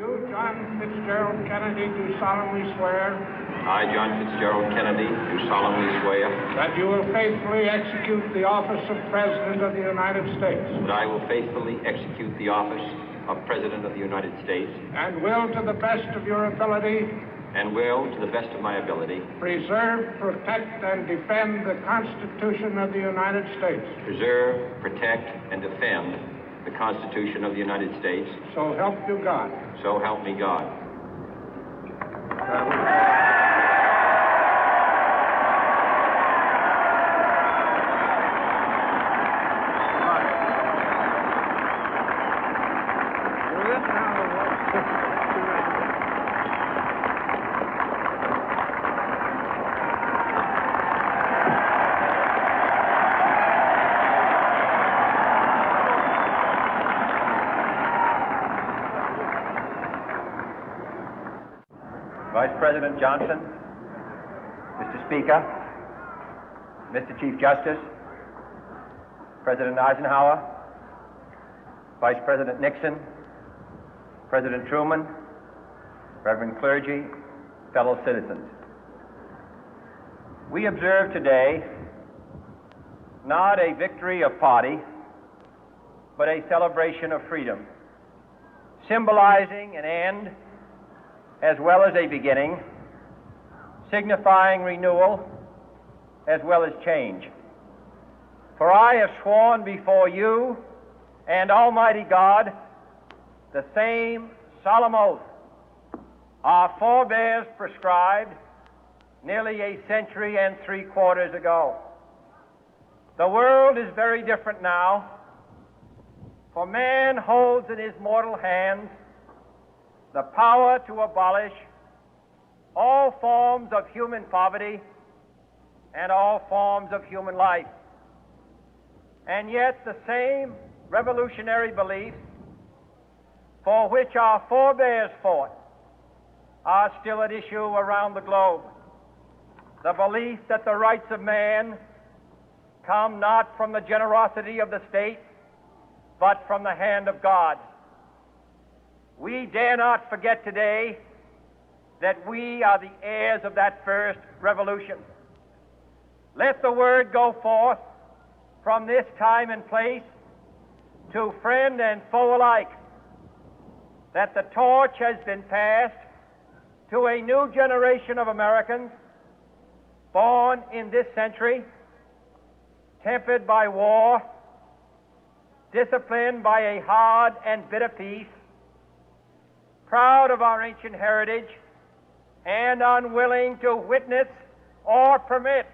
You, John Fitzgerald Kennedy, do solemnly swear. I, John Fitzgerald Kennedy, do solemnly swear. That you will faithfully execute the office of President of the United States. That I will faithfully execute the office of President of the United States. And will, to the best of your ability. And will, to the best of my ability. Preserve, protect, and defend the Constitution of the United States. Preserve, protect, and defend the Constitution of the United States. So help you God. So help me God. Vice President Johnson, Mr. Speaker, Mr. Chief Justice, President Eisenhower, Vice President Nixon, President Truman, Reverend clergy, fellow citizens. We observe today not a victory of party, but a celebration of freedom, symbolizing an end as well as a beginning, signifying renewal as well as change. For I have sworn before you and Almighty God the same solemn oath our forebears prescribed nearly a century and 3/4 ago. The world is very different now, for man holds in his mortal hands the power to abolish all forms of human poverty and all forms of human life. And yet the same revolutionary beliefs for which our forebears fought are still at issue around the globe. The belief that the rights of man come not from the generosity of the state, but from the hand of God. We dare not forget today that we are the heirs of that first revolution. Let the word go forth from this time and place to friend and foe alike that the torch has been passed to a new generation of Americans born in this century, tempered by war, disciplined by a hard and bitter peace, proud of our ancient heritage, and unwilling to witness or permit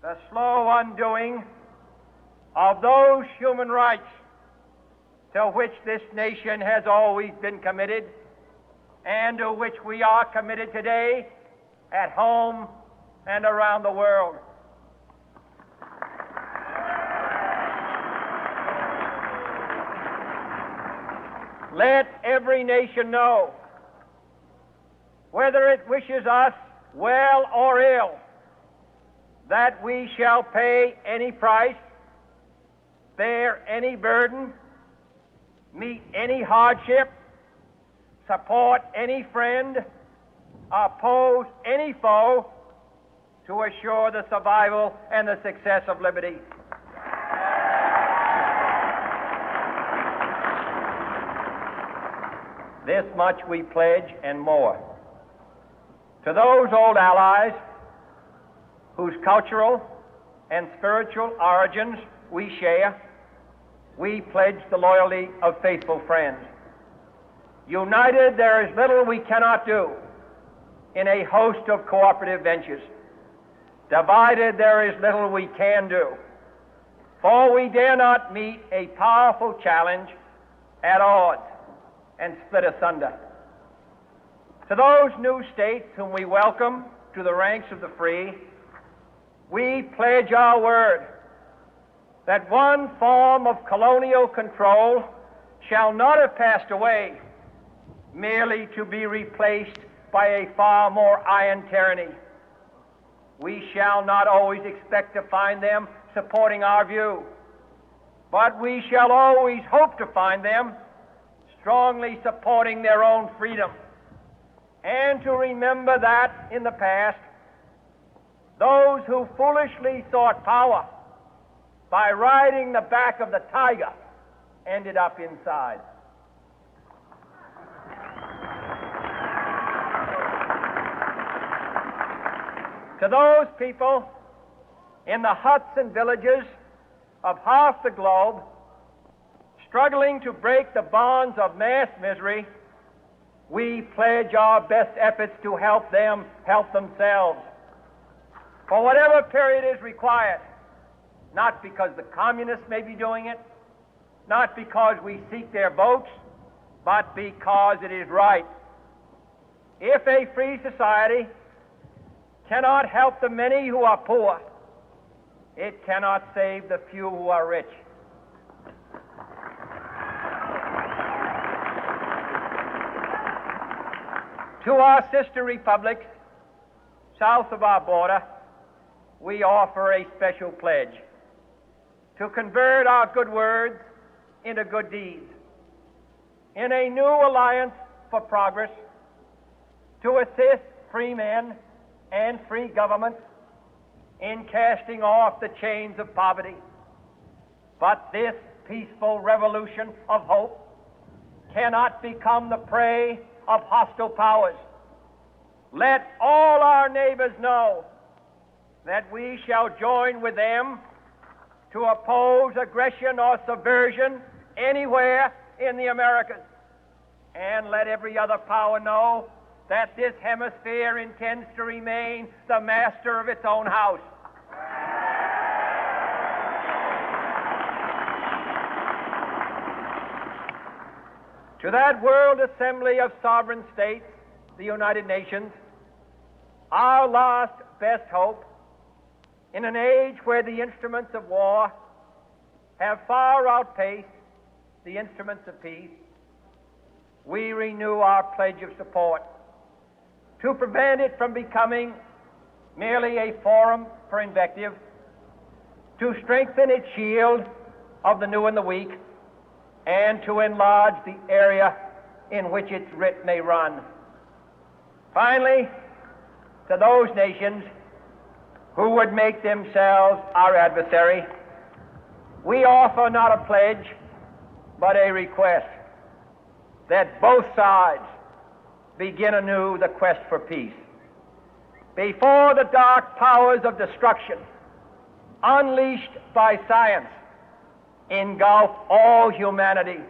the slow undoing of those human rights to which this nation has always been committed and to which we are committed today at home and around the world. Let every nation know, whether it wishes us well or ill, that we shall pay any price, bear any burden, meet any hardship, support any friend, oppose any foe to assure the survival and the success of liberty. This much we pledge and more. To those old allies whose cultural and spiritual origins we share, we pledge the loyalty of faithful friends. United, there is little we cannot do in a host of cooperative ventures. Divided, there is little we can do, for we dare not meet a powerful challenge at odds and split asunder. To those new states whom we welcome to the ranks of the free, we pledge our word that one form of colonial control shall not have passed away merely to be replaced by a far more iron tyranny. We shall not always expect to find them supporting our view, but we shall always hope to find them strongly supporting their own freedom, and to remember that in the past, those who foolishly sought power by riding the back of the tiger ended up inside. To those people in the huts and villages of half the globe struggling to break the bonds of mass misery, we pledge our best efforts to help them help themselves for whatever period is required, not because the communists may be doing it, not because we seek their votes, but because it is right. If a free society cannot help the many who are poor, it cannot save the few who are rich. To our sister republics south of our border, we offer a special pledge to convert our good words into good deeds, in a new alliance for progress, to assist free men and free governments in casting off the chains of poverty. But this peaceful revolution of hope cannot become the prey of hostile powers. Let all our neighbors know that we shall join with them to oppose aggression or subversion anywhere in the Americas. And let every other power know that this hemisphere intends to remain the master of its own house. To that World Assembly of Sovereign States, the United Nations, our last best hope, in an age where the instruments of war have far outpaced the instruments of peace, we renew our pledge of support to prevent it from becoming merely a forum for invective, to strengthen its shield of the new and the weak, and to enlarge the area in which its writ may run. Finally, to those nations who would make themselves our adversary, we offer not a pledge, but a request that both sides begin anew the quest for peace. Before the dark powers of destruction, unleashed by science, engulf all humanity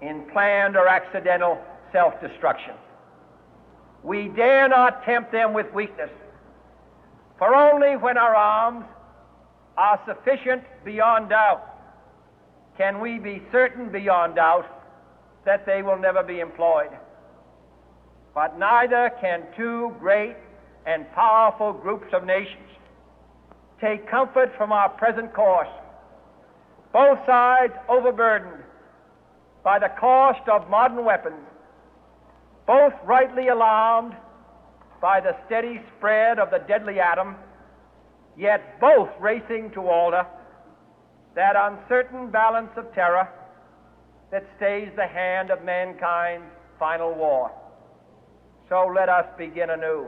in planned or accidental self-destruction, we dare not tempt them with weakness, for only when our arms are sufficient beyond doubt can we be certain beyond doubt that they will never be employed. But neither can two great and powerful groups of nations take comfort from our present course, both sides overburdened by the cost of modern weapons, both rightly alarmed by the steady spread of the deadly atom, yet both racing to alter that uncertain balance of terror that stays the hand of mankind's final war. So let us begin anew,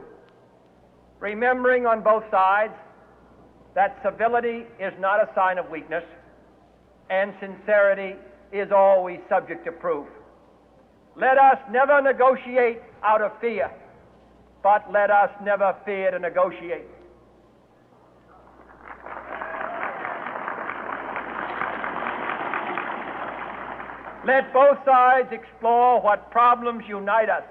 remembering on both sides that civility is not a sign of weakness, and sincerity is always subject to proof. Let us never negotiate out of fear, but let us never fear to negotiate. Let both sides explore what problems unite us